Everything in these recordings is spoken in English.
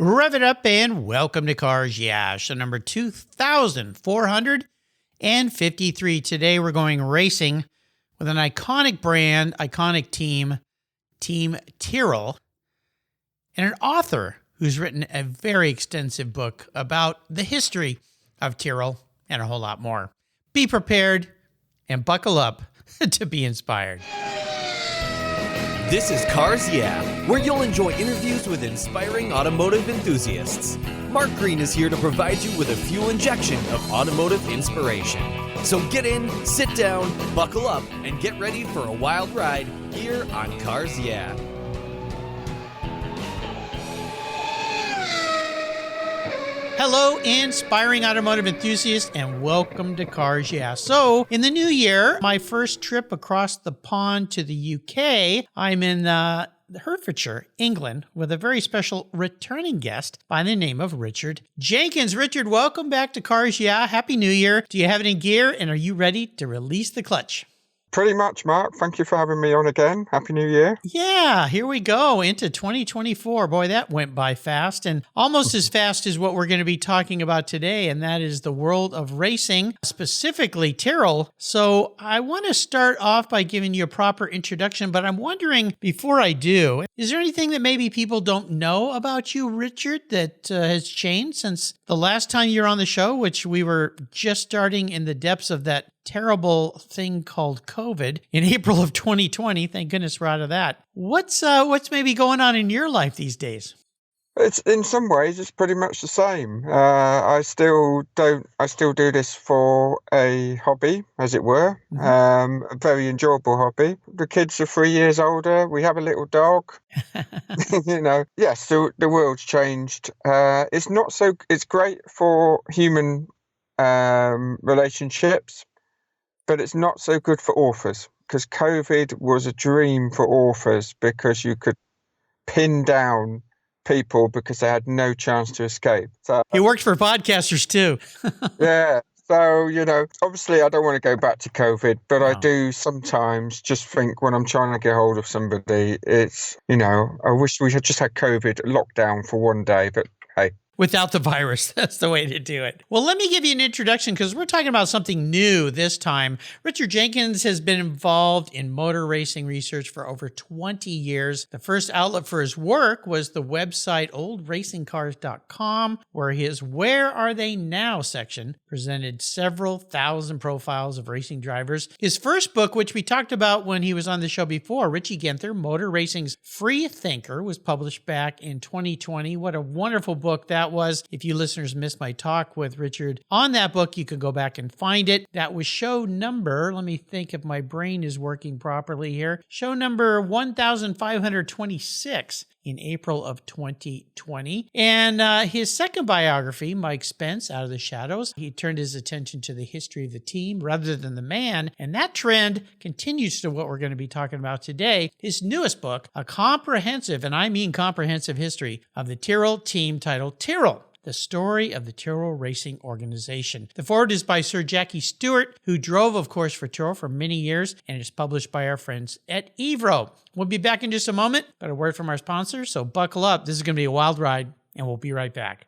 Rev it up and welcome to Cars Yeah, show number 2453. Today we're going racing with an iconic brand, iconic team, Team Tyrrell, and an author who's written a very extensive book about the history of Tyrrell and a whole lot more. Be prepared and buckle up to be inspired. This is Cars Yeah, where you'll enjoy interviews with inspiring automotive enthusiasts. Mark Green is here to provide you with a fuel injection of automotive inspiration. So get in, sit down, buckle up, and get ready for a wild ride here on Cars Yeah. Hello, inspiring automotive enthusiasts, and welcome to Cars Yeah. So, in the new year, my first trip across the pond to the UK, I'm in Hertfordshire, England, with a very special returning guest by the name of Richard Jenkins. Richard, welcome back to Cars Yeah. Happy New Year. Do you have it in gear, and are you ready to release the clutch? Pretty much, Mark. Thank you for having me on again. Happy New Year. Yeah, here we go into 2024. Boy, that went by fast, and almost as fast as what we're going to be talking about today, and that is the world of racing, specifically Tyrrell. So I want to start off by giving you a proper introduction, but I'm wondering, before I do, is there anything that maybe people don't know about you, Richard, that has changed since the last time you were on the show, which we were just starting in the depths of that terrible thing called COVID in April of 2020. Thank goodness we're out of that. What's maybe going on in your life these days? It's in some ways it's pretty much the same. I still do this for a hobby, as it were. A very enjoyable hobby. The kids are 3 years older. We have a little dog. Yes, the world's changed. It's great for human relationships, but it's not so good for authors, because COVID was a dream for authors, because you could pin down people because they had no chance to escape. So it worked for podcasters too. Yeah. So, obviously I don't want to go back to COVID, but no. I do sometimes just think when I'm trying to get hold of somebody, it's, I wish we had just had COVID lockdown for one day, but hey. Without the virus. That's the way to do it. Well, let me give you an introduction because we're talking about something new this time. Richard Jenkins has been involved in motor racing research for over 20 years. The first outlet for his work was the website oldracingcars.com, where his Where Are They Now section presented several thousand profiles of racing drivers. His first book, which we talked about when he was on the show before, Richie Ginther, Motor Racing's Free Thinker, was published back in 2020. What a wonderful book that was. If you listeners missed my talk with Richard on that book, you could go back and find it. That was show number, let me think if my brain is working properly here, show number 1526 in April of 2020. And his second biography, Mike Spence, Out of the Shadows, he turned his attention to the history of the team rather than the man. And that trend continues to what we're going to be talking about today. His newest book, a comprehensive, and I mean comprehensive history of the Tyrrell team, titled Tyrrell, the story of the Tyrrell Racing Organization. The foreword is by Sir Jackie Stewart, who drove, of course, for Tyrrell for many years, and is published by our friends at Evro. We'll be back in just a moment, but a word from our sponsor, so buckle up. This is going to be a wild ride, and we'll be right back.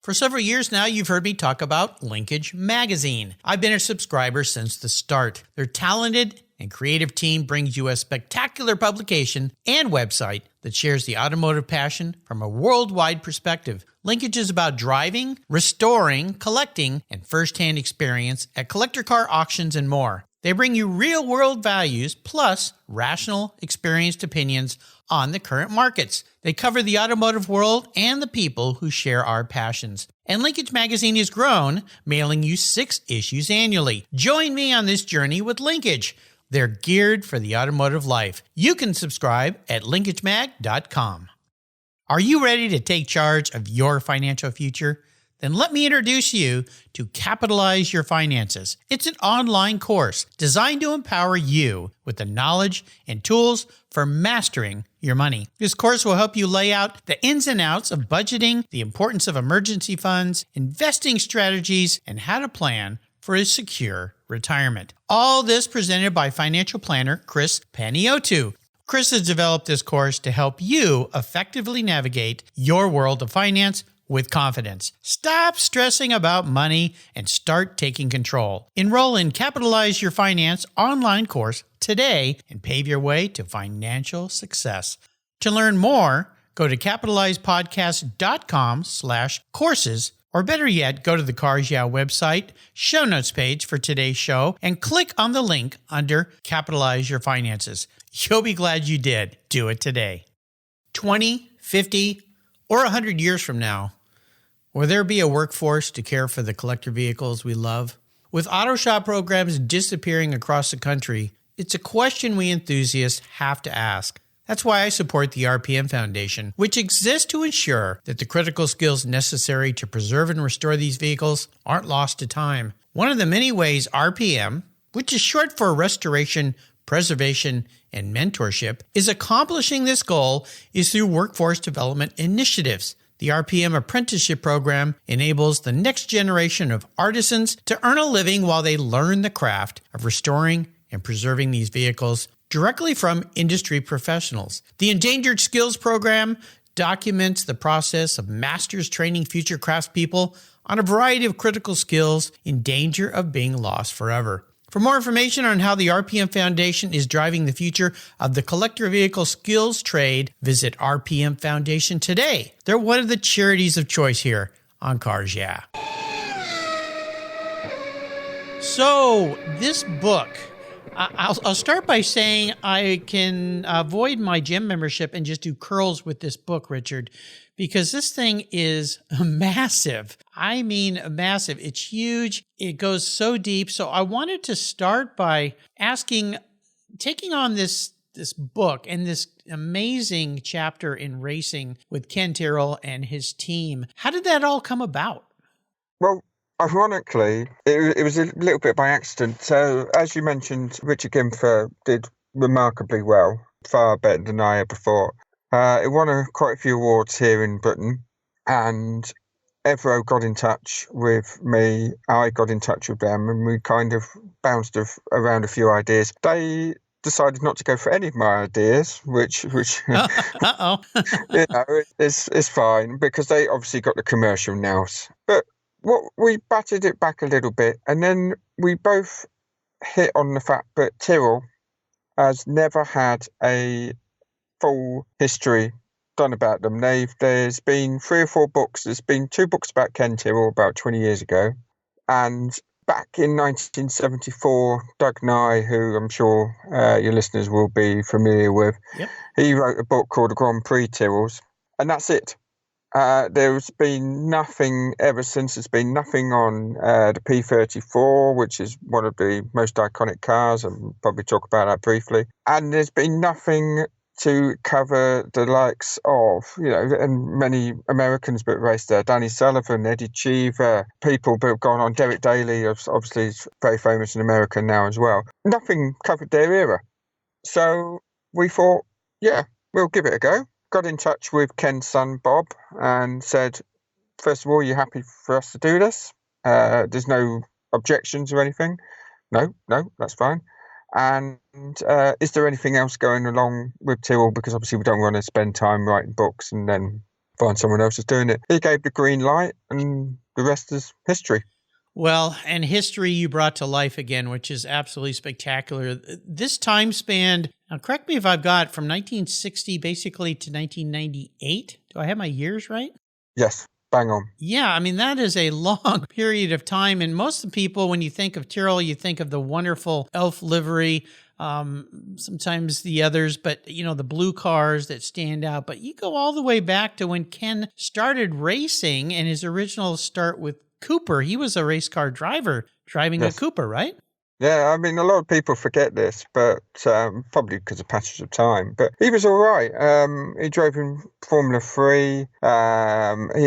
For several years now, you've heard me talk about Linkage Magazine. I've been a subscriber since the start. Their talented and creative team brings you a spectacular publication and website that shares the automotive passion from a worldwide perspective. Linkage is about driving, restoring, collecting, and first-hand experience at collector car auctions and more. They bring you real-world values plus rational, experienced opinions on the current markets. They cover the automotive world and the people who share our passions. And Linkage Magazine has grown, mailing you 6 issues annually. Join me on this journey with Linkage. They're geared for the automotive life. You can subscribe at linkagemag.com. Are you ready to take charge of your financial future? Then let me introduce you to Capitalize Your Finances. It's an online course designed to empower you with the knowledge and tools for mastering your money. This course will help you lay out the ins and outs of budgeting, the importance of emergency funds, investing strategies, and how to plan for a secure retirement. All this presented by financial planner Chris Paniotu. Chris has developed this course to help you effectively navigate your world of finance with confidence. Stop stressing about money and start taking control. Enroll in Capitalize Your Finance online course today and pave your way to financial success. To learn more, go to capitalizepodcast.com/courses, or better yet, go to the Cars Yeah website, show notes page for today's show, and click on the link under Capitalize Your Finances. You'll be glad you did. Do it today. 20, 50, or 100 years from now, will there be a workforce to care for the collector vehicles we love? With auto shop programs disappearing across the country, it's a question we enthusiasts have to ask. That's why I support the RPM Foundation, which exists to ensure that the critical skills necessary to preserve and restore these vehicles aren't lost to time. One of the many ways RPM, which is short for Restoration, Preservation, and Mentorship, is accomplishing this goal is through workforce development initiatives. The RPM apprenticeship program enables the next generation of artisans to earn a living while they learn the craft of restoring and preserving these vehicles directly from industry professionals. The Endangered Skills Program documents the process of masters training future craftspeople on a variety of critical skills in danger of being lost forever. For more information on how the RPM Foundation is driving the future of the collector vehicle skills trade, visit RPM Foundation today. They're one of the charities of choice here on Cars Yeah. So, this book, I'll start by saying I can avoid my gym membership and just do curls with this book, Richard, because this thing is massive. I mean, massive. It's huge. It goes so deep. So I wanted to start by asking, taking on this book and this amazing chapter in racing with Ken Tyrrell and his team. How did that all come about? Well, ironically, it was a little bit by accident. So, as you mentioned, Richard Gimfer did remarkably well, far better than I ever thought. It won quite a few awards here in Britain, and Evro got in touch with me. I got in touch with them, and we kind of bounced around a few ideas. They decided not to go for any of my ideas, which it's fine, because they obviously got the commercial nous. But we batted it back a little bit, and then we both hit on the fact that Tyrrell has never had a full history done about them. There's been 3 or 4 books. There's been 2 books about Ken Tyrrell about 20 years ago, and back in 1974, Doug Nye, who I'm sure your listeners will be familiar with, yep, he wrote a book called The Grand Prix Tyrrells, and that's it. There's been nothing ever since. There's been nothing on the P34, which is one of the most iconic cars, and we'll probably talk about that briefly. And there's been nothing to cover the likes of, and many Americans that raced there, Danny Sullivan, Eddie Cheever, people that have gone on. Derek Daly, obviously, is very famous in America now as well. Nothing covered their era. So we thought, yeah, we'll give it a go. Got in touch with Ken's son, Bob, and said, first of all, you happy for us to do this? There's no objections or anything? No, that's fine. And is there anything else going along with Tyrrell? Because obviously we don't want to spend time writing books and then find someone else is doing it. He gave the green light, and the rest is history. Well, and history you brought to life again, which is absolutely spectacular. This time span, now correct me if I've got from 1960 basically to 1998. Do I have my years right? Yes, bang on. Yeah, I mean, that is a long period of time. And most of the people, when you think of Tyrrell, you think of the wonderful elf livery, sometimes the others, but, the blue cars that stand out. But you go all the way back to when Ken started racing, and his original start with Cooper. He was a race car driver driving a Cooper, right? Yeah, I mean, a lot of people forget this, but probably because of passage of time. But he was all right. He drove in Formula 3. He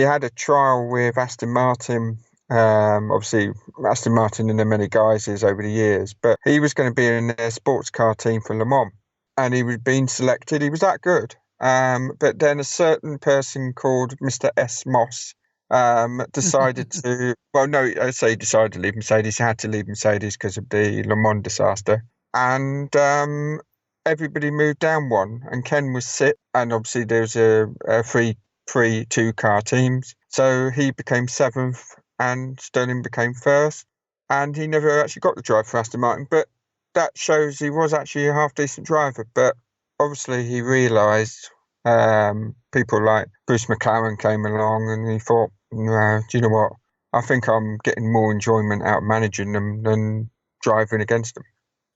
had a trial with Aston Martin. Obviously, Aston Martin in their many guises over the years. But he was going to be in their sports car team for Le Mans. And he was being selected. He was that good. But then a certain person called Mr. S. Moss decided to, well, no, I say he decided to leave Mercedes. He had to leave Mercedes because of the Le Mans disaster. And everybody moved down one, and Ken was sixth, and obviously there was a free two-car teams. So he became seventh, and Sterling became first, and he never actually got the drive for Aston Martin. But that shows he was actually a half-decent driver. But obviously he realised people like Bruce McLaren came along, and he thought, no, do you know what? I think I'm getting more enjoyment out of managing them than driving against them.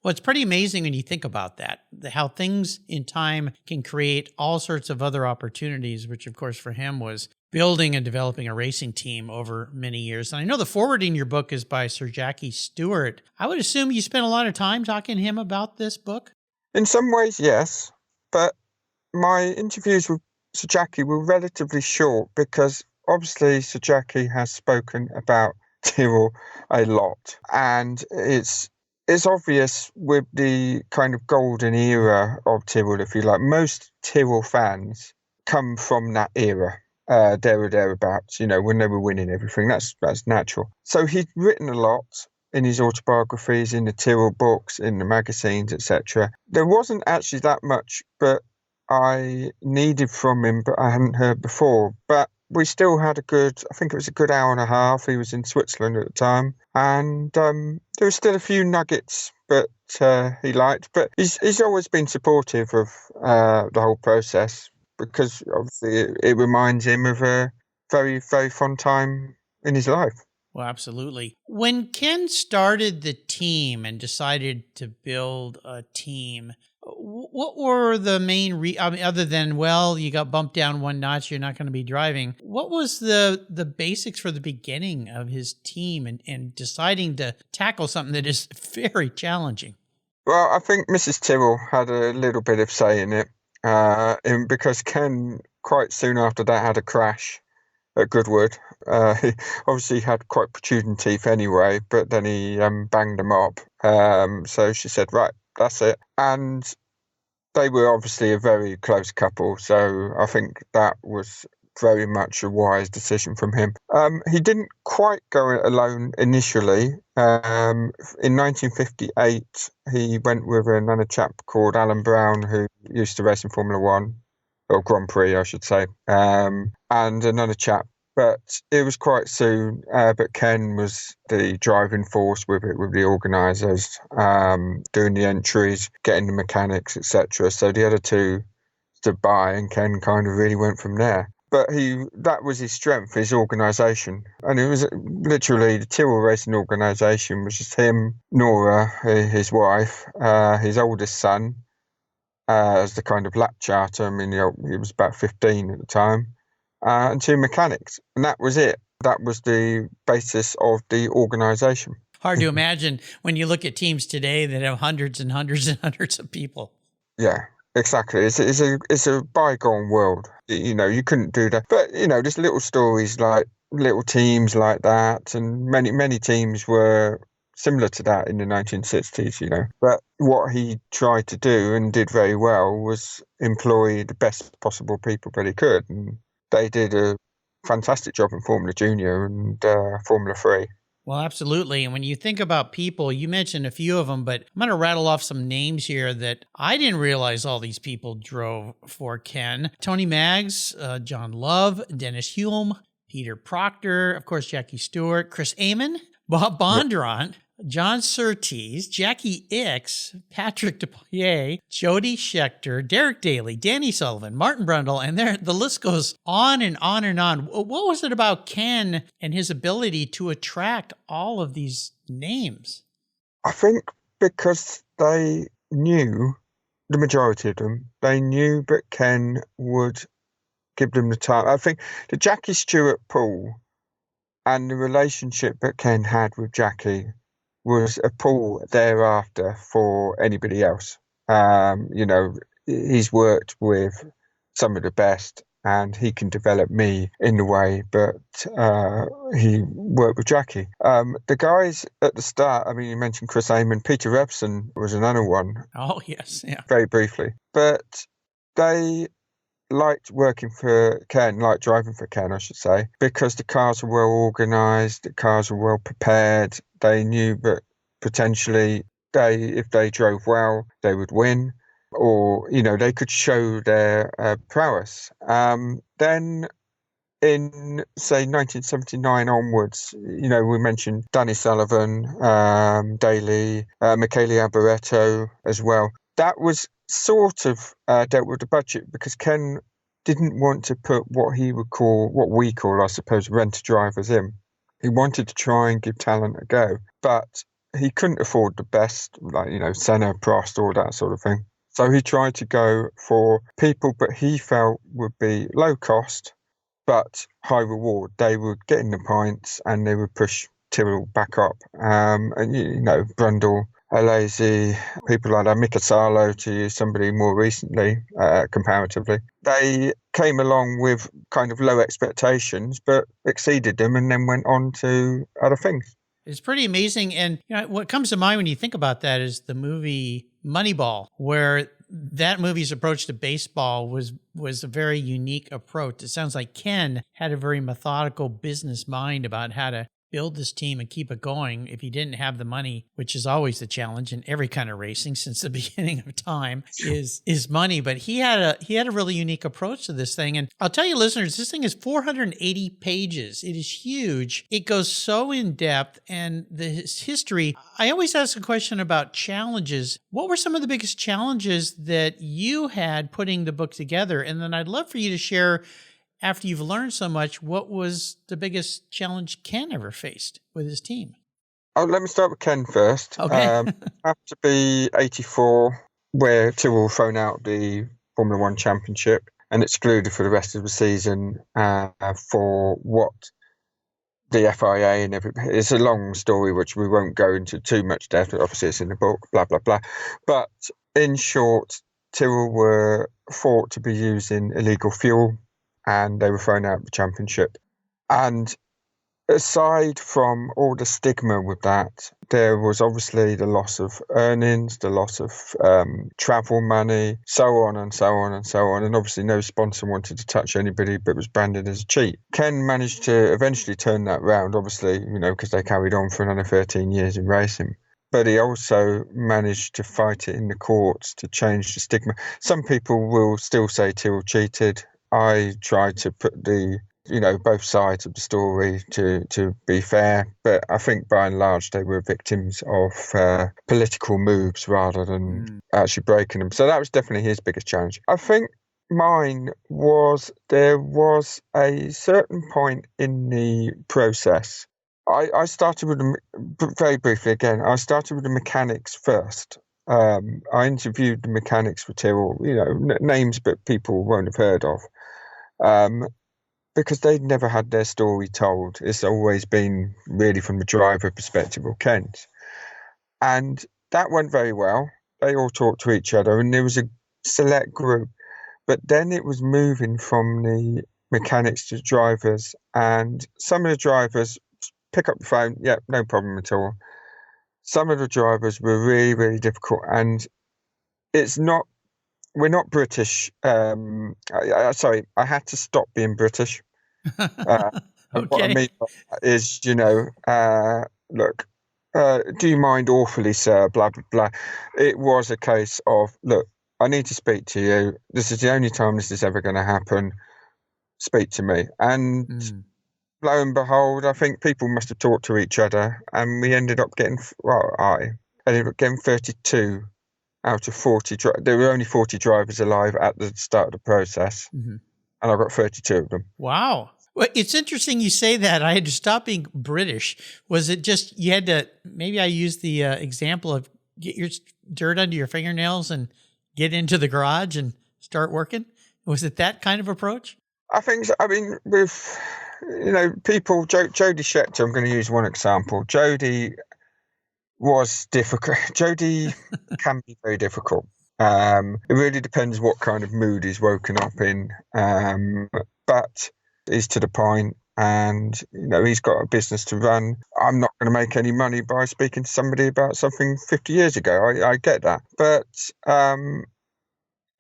Well, it's pretty amazing when you think about that, how things in time can create all sorts of other opportunities, which of course for him was building and developing a racing team over many years. And I know the foreword in your book is by Sir Jackie Stewart. I would assume you spent a lot of time talking to him about this book? In some ways, yes. But my interviews with Sir Jackie were relatively short because obviously Sir Jackie has spoken about Tyrrell a lot. And it's obvious with the kind of golden era of Tyrrell, if you like. Most Tyrrell fans come from that era, there or thereabouts, when they were winning everything. That's natural. So he'd written a lot in his autobiographies, in the Tyrrell books, in the magazines, etc. There wasn't actually that much that I needed from him, but I hadn't heard before. But we still had I think it was a good hour and a half. He was in Switzerland at the time. And there were still a few nuggets that he liked. But he's always been supportive of the whole process because obviously it reminds him of a very, very fun time in his life. Well, absolutely. When Ken started the team and decided to build a team, what were the main other than, well, you got bumped down one notch, you're not going to be driving. What was the basics for the beginning of his team and deciding to tackle something that is very challenging? Well, I think Mrs. Tyrrell had a little bit of say in it because Ken quite soon after that had a crash at Goodwood. He obviously had quite protruding teeth anyway, but then he banged them up. So she said, right, that's it. And they were obviously a very close couple. So I think that was very much a wise decision from him. He didn't quite go it alone initially. In 1958, he went with another chap called Alan Brown, who used to race in Formula One, or Grand Prix, I should say, and another chap. But it was quite soon. But Ken was the driving force with it, with the organisers, doing the entries, getting the mechanics, etc. So the other two stood by, and Ken kind of really went from there. But that was his strength, his organisation. And it was literally the Tyrrell Racing organisation was just him, Nora, his wife, his oldest son, as the kind of lap charter. I mean, he was about 15 at the time, and two mechanics. And that was it. That was the basis of the organisation. Hard to imagine when you look at teams today that have hundreds and hundreds and hundreds of people. Yeah. Exactly. It's a bygone world. You couldn't do that. But, there's little stories like little teams like that. And many teams were similar to that in the 1960s, But what he tried to do and did very well was employ the best possible people that he could. And they did a fantastic job in Formula Junior and Formula 3. Well, absolutely. And when you think about people, you mentioned a few of them, but I'm going to rattle off some names here that I didn't realize all these people drove for Ken. Tony Maggs, John Love, Dennis Hulme, Peter Proctor, of course, Jackie Stewart, Chris Amon, Bob Bondurant, John Surtees, Jackie Ickx, Patrick Depailler, Jody Scheckter, Derek Daly, Danny Sullivan, Martin Brundle, and the list goes on and on and on. What was it about Ken and his ability to attract all of these names? I think because they knew, the majority of them, they knew that Ken would give them the time. I think the Jackie Stewart pool and the relationship that Ken had with Jackie was a pull thereafter for anybody else. He's worked with some of the best, and he can develop me in the way, but he worked with Jackie. The guys at the start, I mean, you mentioned Chris Amon, Peter Revson was another one. Oh, yes, yeah. Very briefly. But they liked working for Ken, liked driving for Ken, I should say, because the cars were well organised, the cars were well prepared. They knew that potentially if they drove well, they would win. or, they could show their prowess. Then in, say, 1979 onwards, we mentioned Danny Sullivan, Daly, Michele Alboreto as well. That was sort of dealt with the budget because Ken didn't want to put what we call, I suppose, renter drivers in. He wanted to try and give talent a go, but he couldn't afford the best, like, Senna, Prost, all that sort of thing. So he tried to go for people, but he felt would be low cost, but high reward. They would get in the points and they would push Tyrrell back up. And, Brundle, Alesi, people like that, Mika Salo, to use somebody more recently, comparatively. They came along with kind of low expectations, but exceeded them and then went on to other things. It's pretty amazing. And what comes to mind when you think about that is the movie Moneyball, where that movie's approach to baseball was a very unique approach. It sounds like Ken had a very methodical business mind about how to build this team and keep it going if he didn't have the money, which is always the challenge in every kind of racing since the beginning of time is money. But he had a really unique approach to this thing. And I'll tell you, listeners, this thing is 480 pages. It is huge. It goes so in depth, and this history. I always ask a question about challenges. What were some of the biggest challenges that you had putting the book together? And then I'd love for you to share, after you've learned so much, what was the biggest challenge Ken ever faced with his team? Oh, let me start with Ken first. Okay. Have to be 84, where Tyrrell thrown out the Formula One Championship and excluded for the rest of the season for what the FIA and everything. It's a long story, which we won't go into too much depth. Obviously, it's in the book, blah, blah, blah. But in short, Tyrrell were thought to be using illegal fuel, and they were thrown out of the championship. And aside from all the stigma with that, there was obviously the loss of earnings, the loss of travel money, so on and so on and so on. And obviously no sponsor wanted to touch anybody, but was branded as a cheat. Ken managed to eventually turn that round, obviously, because they carried on for another 13 years in racing. But he also managed to fight it in the courts to change the stigma. Some people will still say Tyrrell cheated. I tried to put both sides of the story to be fair, but I think by and large they were victims of political moves rather than actually breaking them. So that was definitely his biggest challenge. I think mine was, there was a certain point in the process. I started with very briefly again. I started with the mechanics first. I interviewed the mechanics for Tyrrell, names but people won't have heard of. Because they'd never had their story told. It's always been really from the driver perspective or Kent. And that went very well. They all talked to each other and there was a select group. But then it was moving from the mechanics to drivers, and some of the drivers pick up the phone, yeah, no problem at all. Some of the drivers were really, really difficult, and we're not British. Sorry, I had to stop being British. Okay. What I mean is, look, do you mind awfully, sir, blah, blah, blah. It was a case of, look, I need to speak to you. This is the only time this is ever going to happen. Speak to me. And lo and behold, I think people must have talked to each other, and we ended up getting, I ended up getting 32 out of 40. There were only 40 drivers alive at the start of the process, and I got 32 of them. Wow. Well, it's interesting you say that. I had to stop being British. Was it just, you had to, maybe I used the example of get your dirt under your fingernails and get into the garage and start working? Was it that kind of approach? I think so. I mean, with, people, Jody Scheckter, I'm going to use one example. Jody was difficult. Jody can be very difficult. It really depends what kind of mood he's woken up in. But he's to the point, and he's got a business to run. I'm not going to make any money by speaking to somebody about something 50 years ago. I get that, but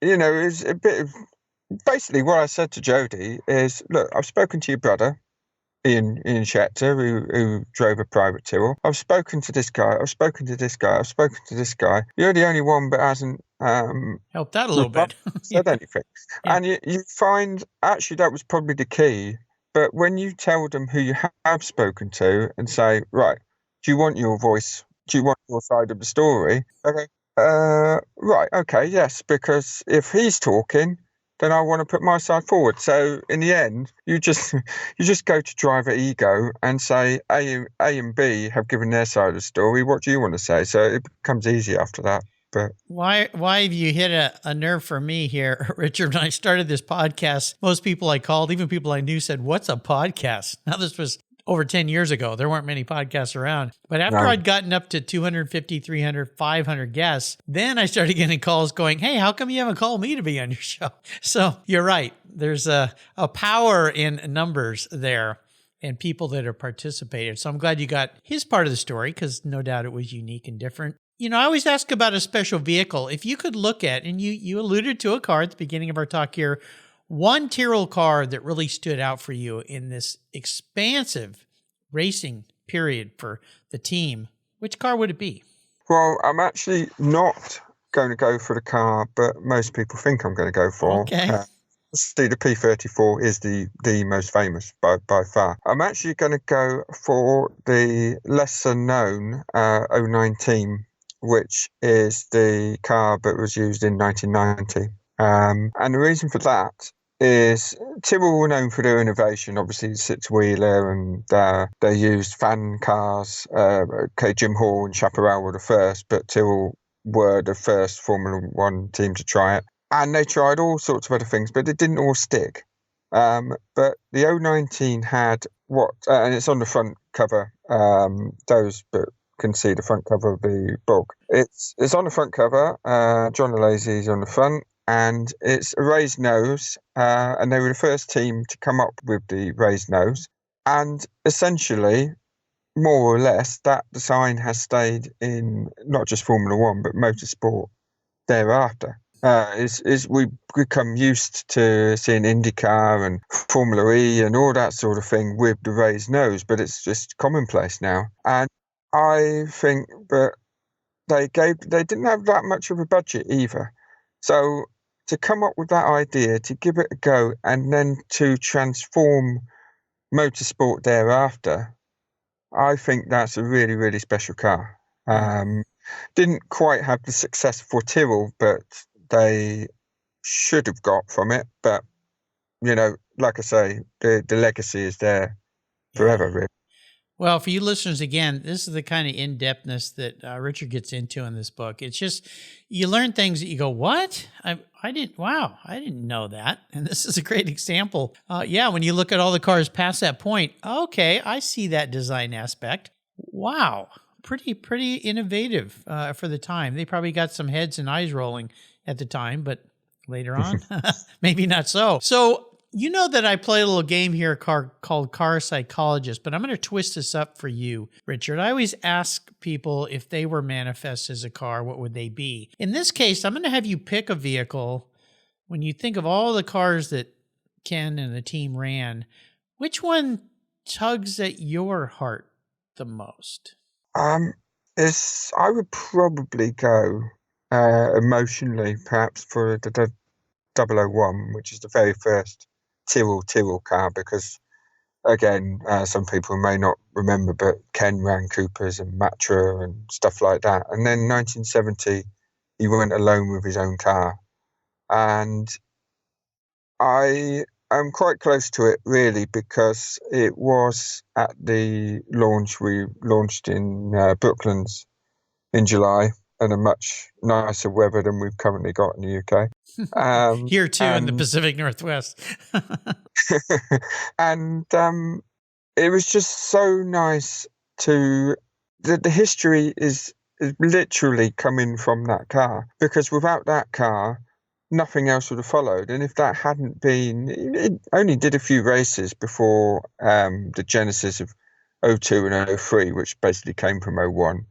it's a bit of, basically what I said to Jody is, look, I've spoken to your brother Ian Scheckter, who drove a private Tyrrell. I've spoken to this guy. I've spoken to this guy. I've spoken to this guy. You're the only one that hasn't Helped that a little bit. said anything. Yeah. And you find actually that was probably the key. But when you tell them who you have spoken to and say, right, do you want your voice? Do you want your side of the story? Okay. Right. Okay. Yes. Because if he's talking, then I want to put my side forward. So in the end, you just go to driver ego and say A and B have given their side of the story. What do you want to say? So it becomes easy after that. But why have you hit a nerve for me here, Richard? When I started this podcast, most people I called, even people I knew, said, "What's a podcast?" Now this was over 10 years ago. There weren't many podcasts around. But after I'd gotten up to 250, 300, 500 guests, then I started getting calls going, "Hey, how come you haven't called me to be on your show?" So you're right. There's a power in numbers there and people that are participating. So I'm glad you got his part of the story, because no doubt it was unique and different. You know, I always ask about a special vehicle. If you could look at, and you alluded to a car at the beginning of our talk here, one Tyrrell car that really stood out for you in this expansive racing period for the team, which car would it be? Well, I'm actually not going to go for the car, but most people think I'm going to go for. Okay. See, the P34 is the most famous by far. I'm actually going to go for the lesser known 019, which is the car that was used in 1990. And the reason for that is Tyrrell were known for their innovation, obviously six-wheeler, and they used fan cars. Jim Hall and Chaparral were the first, but Tyrrell were the first Formula One team to try it. And they tried all sorts of other things, but it didn't all stick. But the 019 had and it's on the front cover, those that can see the front cover of the book. It's on the front cover. John Alazy's on the front, and it's a raised nose. And they were the first team to come up with the raised nose. And essentially, more or less, that design has stayed in not just Formula One, but motorsport thereafter. We've become used to seeing IndyCar and Formula E and all that sort of thing with the raised nose, but it's just commonplace now. And I think that they didn't have that much of a budget either. So to come up with that idea, to give it a go, and then to transform motorsport thereafter, I think that's a really, really special car. Didn't quite have the success for Tyrrell, but they should have got from it. But, you know, like I say, the legacy is there forever, really. Well, for you listeners, again, this is the kind of in-depthness that Richard gets into in this book. It's just, you learn things that you go, what? I didn't know that. And this is a great example. When you look at all the cars past that point, okay, I see that design aspect. Wow. Pretty innovative for the time. They probably got some heads and eyes rolling at the time, but later on, maybe not so. So, you know that I play a little game here called Car Psychologist, but I'm going to twist this up for you, Richard. I always ask people if they were manifest as a car, what would they be? In this case, I'm going to have you pick a vehicle. When you think of all the cars that Ken and the team ran, which one tugs at your heart the most? I would probably go emotionally, perhaps, for the 001, which is the very first Tyrrell car, because again, some people may not remember, but Ken ran Coopers and Matra and stuff like that. And then 1970, he went alone with his own car. And I am quite close to it, really, because it was at the launch. We launched in Brooklands in July, in a much nicer weather than we've currently got in the UK. Here too, in the Pacific Northwest. And it was just so nice to... The history is literally coming from that car, because without that car, nothing else would have followed. And if that hadn't been... It only did a few races before the genesis of 02 and 03, which basically came from 01.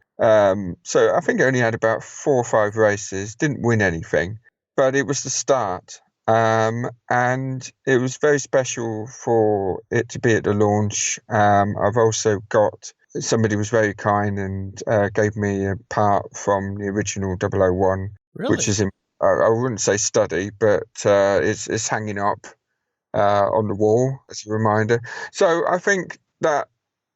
So I think it only had about 4 or 5 races, didn't win anything, but it was the start. And it was very special for it to be at the launch. I've also got somebody was very kind and gave me a part from the original 001, which Really? is, I wouldn't say study, but it's hanging up on the wall as a reminder. So I think that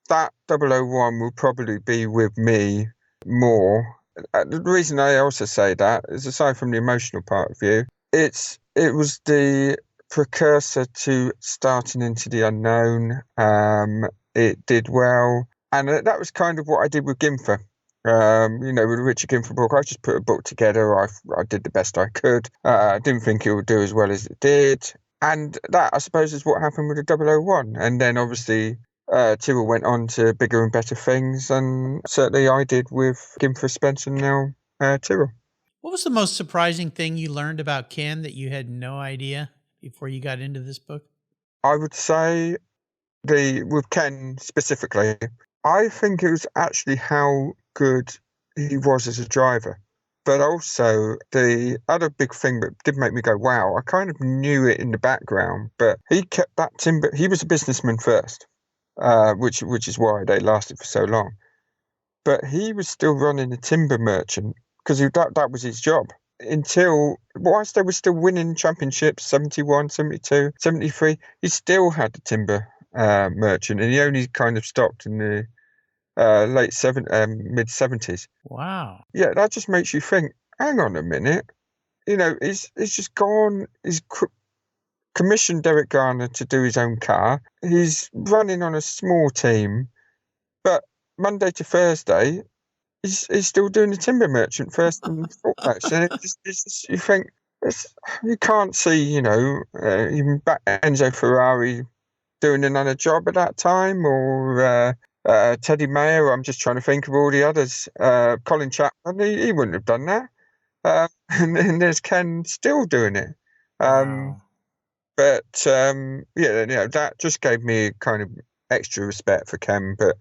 001 will probably be with me more. The reason I also say that is, aside from the emotional part of you, it was the precursor to starting into the unknown. It did well, and that was kind of what I did with Gimfer. With the Richard Gimfer book, I just put a book together. I did the best I could. I didn't think it would do as well as it did. And that, I suppose, is what happened with the 001. And then obviously Tyrrell went on to bigger and better things, and certainly I did with Gimfer Spence and now Tyrrell. What was the most surprising thing you learned about Ken that you had no idea before you got into this book? I would say with Ken specifically, I think it was actually how good he was as a driver. But also the other big thing that did make me go, wow, I kind of knew it in the background, but he kept that timber. He was a businessman first, which is why they lasted for so long. But he was still running a timber merchant because that was his job until, whilst they were still winning championships, 71, 72, 73, he still had the timber merchant, and he only kind of stopped in the mid 70s. Wow. Yeah, that just makes you think, hang on a minute. He's just gone. He's commissioned Derek Garner to do his own car. He's running on a small team, but Monday to Thursday, he's still doing the timber merchant first and foremost. And you think, you can't see, even back Enzo Ferrari doing another job at that time, or Teddy Mayer. I'm just trying to think of all the others. Colin Chapman, he wouldn't have done that. And then there's Ken still doing it. Wow. But that just gave me kind of extra respect for Ken. But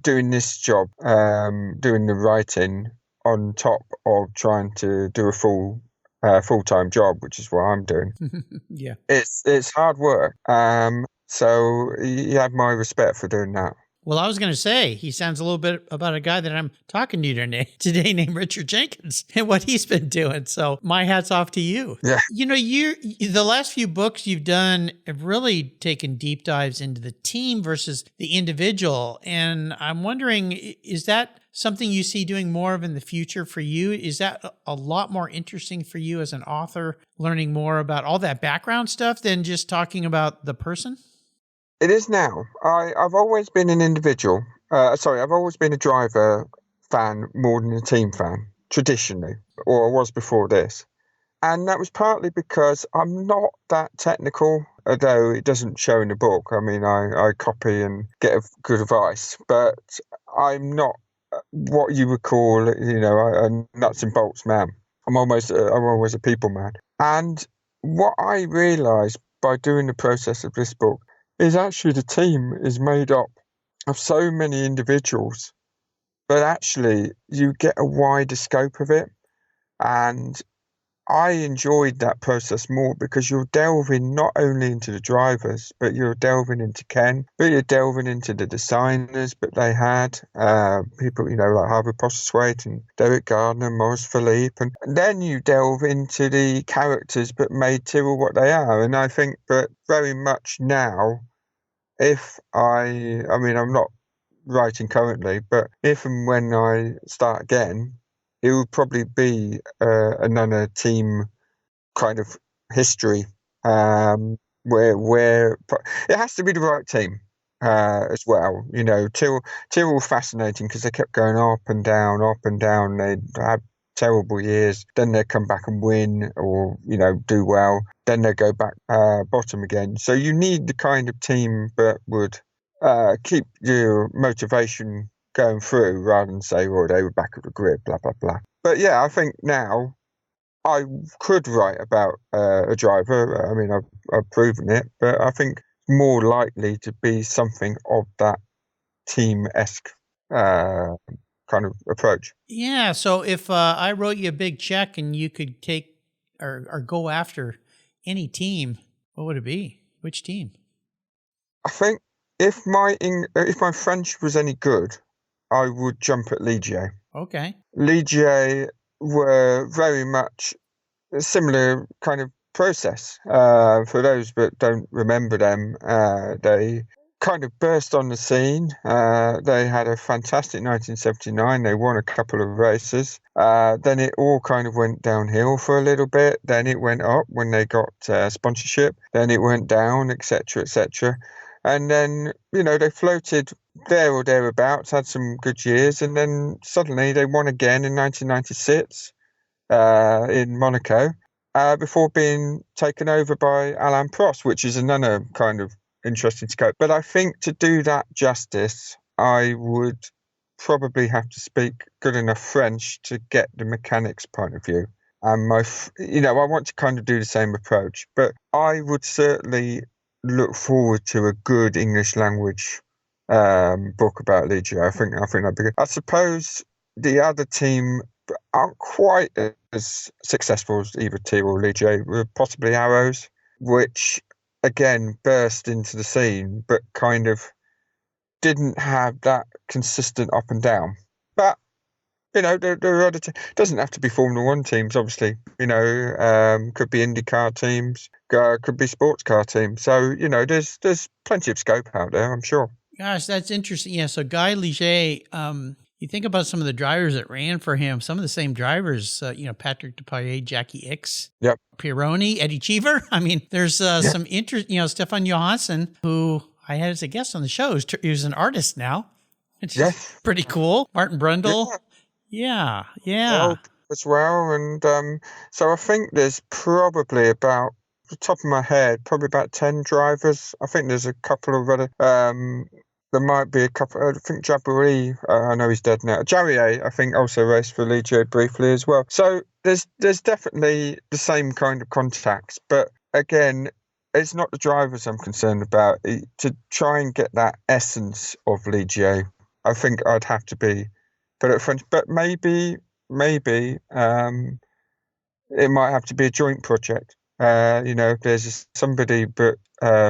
doing this job, doing the writing on top of trying to do a full-time job, which is what I'm doing. Yeah. It's hard work. So you have my respect for doing that. Well, I was going to say, he sounds a little bit about a guy that I'm talking to today named Richard Jenkins and what he's been doing. So my hat's off to you. Yeah. The last few books you've done have really taken deep dives into the team versus the individual. And I'm wondering, is that something you see doing more of in the future for you? Is that a lot more interesting for you as an author, learning more about all that background stuff than just talking about the person? It is now. I've always been an individual. I've always been a driver fan more than a team fan, traditionally, or I was before this. And that was partly because I'm not that technical, although it doesn't show in the book. I mean, I copy and get good advice, but I'm not what you would call, a nuts and bolts man. I'm always a people man. And what I realised by doing the process of this book is actually the team is made up of so many individuals, but actually you get a wider scope of it. And I enjoyed that process more because you're delving not only into the drivers, but you're delving into Ken, but you're delving into the designers, but they had people, like Harvey Postlethwaite and Derek Gardner, Maurice Philippe, and then you delve into the characters, but made Tyrrell what they are. And I think that very much now, I'm not writing currently, but if and when I start again, it will probably be another team kind of history where it has to be the right team as well. Tyrrell fascinating because they kept going up and down, up and down. They'd have terrible years, then they'd come back and win or do well, then they go back bottom again. So you need the kind of team that would keep your motivation going through rather than say, well, they were back at the grid, blah, blah, blah. But yeah, I think now I could write about a driver. I mean, I've proven it, but I think more likely to be something of that team-esque kind of approach. Yeah. So if I wrote you a big check and you could take or go after any team, what would it be? Which team? I think if my French was any good, I would jump at Ligier. Okay. Ligier were very much a similar kind of process. For those that don't remember them, they kind of burst on the scene. They had a fantastic 1979. They won a couple of races. Then it all kind of went downhill for a little bit. Then it went up when they got sponsorship. Then it went down, etc., etc. And then, they floated there or thereabouts, had some good years, and then suddenly they won again in 1996 in Monaco before being taken over by Alain Prost, which is another kind of interesting scope. But I think to do that justice, I would probably have to speak good enough French to get the mechanics point of view. And I want to kind of do the same approach, but I would certainly look forward to a good English language book about Ligier. I think that'd be good. I suppose the other team aren't quite as successful as either Tyrrell or Ligier, possibly Arrows, which again burst into the scene, but kind of didn't have that consistent up and down. But there are other doesn't have to be Formula One teams, obviously. Could be IndyCar teams, could be sports car teams. So there's plenty of scope out there, I'm sure. Gosh, that's interesting. Yeah, so Guy Ligier, you think about some of the drivers that ran for him, some of the same drivers, Patrick Depailler, Jackie Ickx, yep, Pironi, Eddie Cheever. I mean, there's some interest, Stefan Johansson, who I had as a guest on the show. He's an artist now, which is pretty cool. Martin Brundle. Yeah. As well. And so I think there's probably about, off the top of my head, probably about 10 drivers. I think there's a couple of other, there might be a couple, I think Jabari, I know he's dead now. Jarrier, I think, also raced for Ligier briefly as well. So there's definitely the same kind of contacts. But again, it's not the drivers I'm concerned about. To try and get that essence of Ligier, I think I'd have to be put at French. But maybe it might have to be a joint project. If there's somebody but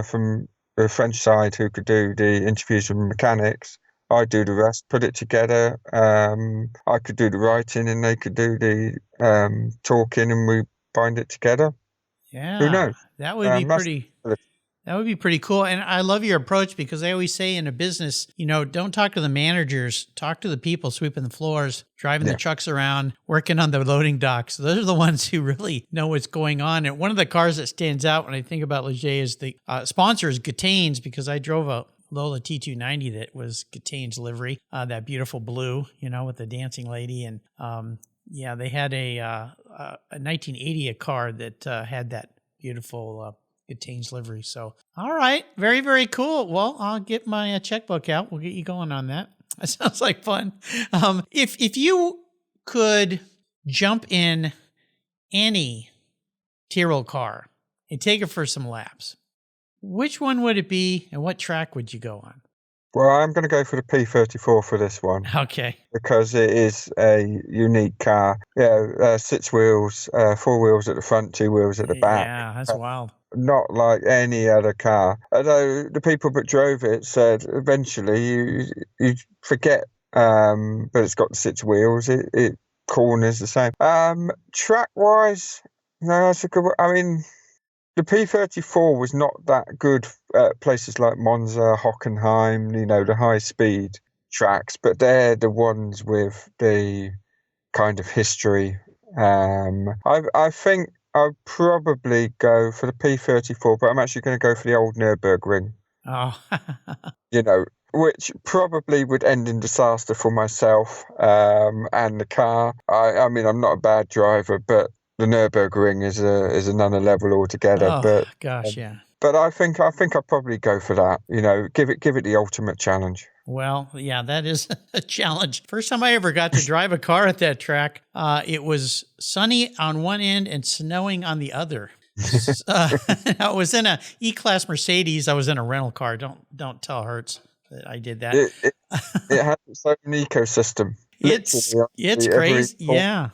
from the French side who could do the interviews with mechanics, I do the rest, put it together. I could do the writing and they could do the talking, and we bind it together. Yeah. Who knows? That would be pretty. That would be pretty cool. And I love your approach, because I always say in a business, don't talk to the managers, talk to the people sweeping the floors, driving the trucks around, working on the loading docks. Those are the ones who really know what's going on. And one of the cars that stands out when I think about Ligier is the sponsor is Gatain's, because I drove a Lola T290 that was Gatain's livery, that beautiful blue, with the dancing lady. And they had a 1980 a car that had that beautiful Gatain's livery. So, all right. Very, very cool. Well, I'll get my checkbook out. We'll get you going on that. That sounds like fun. If you could jump in any Tyrrell car and take it for some laps, which one would it be and what track would you go on? Well, I'm going to go for the P34 for this one. Okay. Because it is a unique car. Yeah, 6 wheels, 4 wheels at the front, 2 wheels at the back. Yeah, that's wild. Not like any other car. Although the people that drove it said eventually you forget that it's got the 6 wheels. It corners the same. Track-wise, no, that's a good one. I mean, the P34 was not that good at places like Monza, Hockenheim, the high-speed tracks, but they're the ones with the kind of history. I think I'll probably go for the P34, but I'm actually going to go for the old Nürburgring. Oh. Which probably would end in disaster for myself and the car. I mean, I'm not a bad driver, but the Nürburgring is another level altogether. Oh, but gosh, yeah. But I think I'll probably go for that. Give it the ultimate challenge. Well, yeah, that is a challenge. First time I ever got to drive a car at that track, it was sunny on one end and snowing on the other. I was in a E-Class Mercedes. I was in a rental car. Don't tell Hertz that I did that. It has its own ecosystem. It's crazy. Yeah.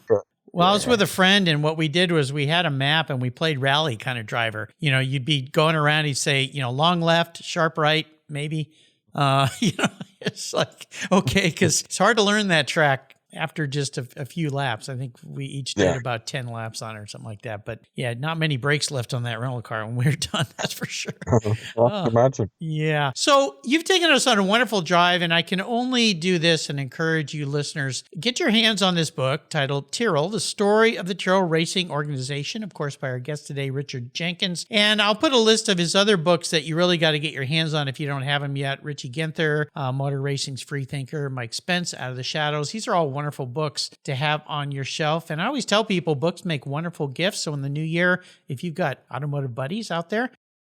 Well, I was with a friend, and what we did was we had a map and we played rally kind of driver. You'd be going around, he'd say, long left, sharp right, maybe. It's like, okay, because it's hard to learn that track after just a few laps. I think we each did about 10 laps on it or something like that. But yeah, not many brakes left on that rental car when we were done, that's for sure. I can imagine. Yeah. So you've taken us on a wonderful drive, and I can only do this and encourage you listeners, get your hands on this book titled Tyrrell, The Story of the Tyrrell Racing Organization, of course, by our guest today, Richard Jenkins. And I'll put a list of his other books that you really got to get your hands on if you don't have them yet. Richie Ginther, Motor Racing's Freethinker, Mike Spence, Out of the Shadows. These are all wonderful books to have on your shelf. And I always tell people books make wonderful gifts. So in the new year, if you've got automotive buddies out there,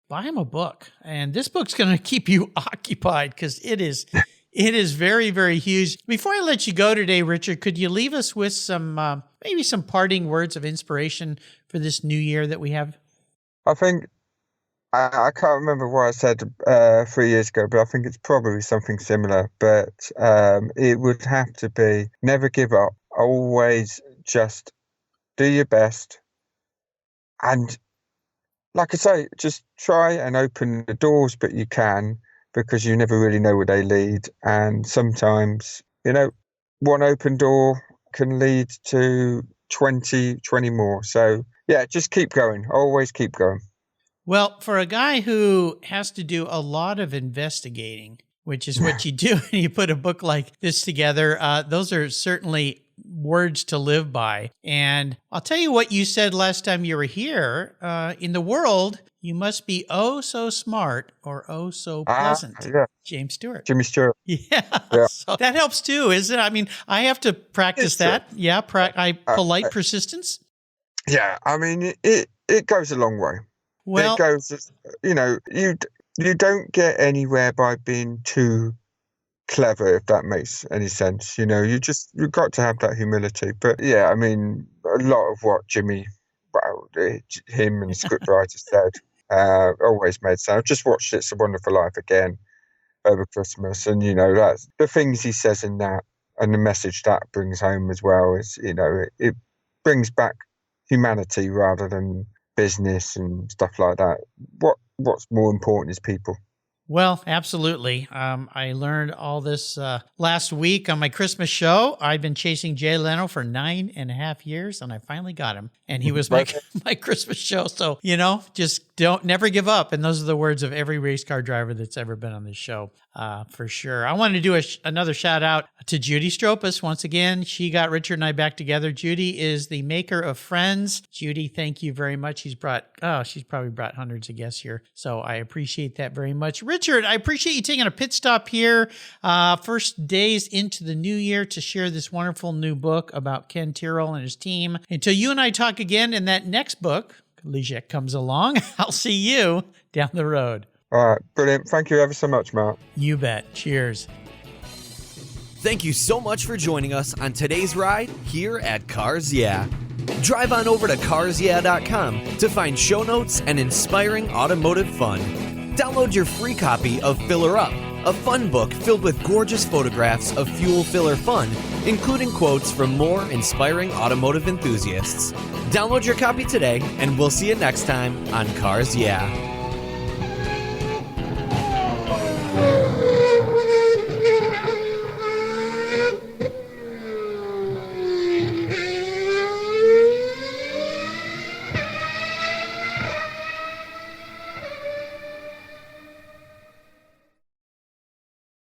buy them a book. And this book's going to keep you occupied because it is very, very huge. Before I let you go today, Richard, could you leave us with some maybe some parting words of inspiration for this new year that we have? I think, I can't remember what I said 3 years ago, but I think it's probably something similar. But it would have to be never give up. Always just do your best. And like I say, just try and open the doors, but you can, because you never really know where they lead. And sometimes, one open door can lead to 20 more. So yeah, just keep going. Always keep going. Well, for a guy who has to do a lot of investigating, which is what you do when you put a book like this together, those are certainly words to live by. And I'll tell you what you said last time you were here. In the world, you must be oh so smart or oh so pleasant. Yeah. James Stewart. Jimmy Stewart. Yeah. Yeah. So that helps too, isn't it? I mean, I have to practice that. True. Yeah. Polite persistence. Yeah. I mean, it goes a long way. Well, it goes, you don't get anywhere by being too clever, if that makes any sense. You've got to have that humility. But yeah, I mean, a lot of what him and the scriptwriter said always made sense. I just watched It's a Wonderful Life again over Christmas, and that's the things he says in that, and the message that brings home as well is it brings back humanity rather than business and stuff like that. What's more important is people. Well, absolutely. I learned all this last week on my Christmas show. I've been chasing Jay Leno for 9.5 years, and I finally got him. And he was my Christmas show. So, just never give up. And those are the words of every race car driver that's ever been on this show, for sure. I wanted to do another shout out to Judy Stropus. Once again, she got Richard and I back together. Judy is the maker of Friends. Judy, thank you very much. She's probably brought hundreds of guests here. So I appreciate that very much. Richard, I appreciate you taking a pit stop here, first days into the new year, to share this wonderful new book about Ken Tyrrell and his team. Until you and I talk again in that next book, Ligic comes along, I'll see you down the road. All right, brilliant. Thank you ever so much, Mark. You bet. Cheers. Thank you so much for joining us on today's ride here at Cars Yeah. Drive on over to carsyeah.com to find show notes and inspiring automotive fun. Download your free copy of Filler Up, a fun book filled with gorgeous photographs of fuel filler fun, including quotes from more inspiring automotive enthusiasts. Download your copy today, and we'll see you next time on Cars Yeah.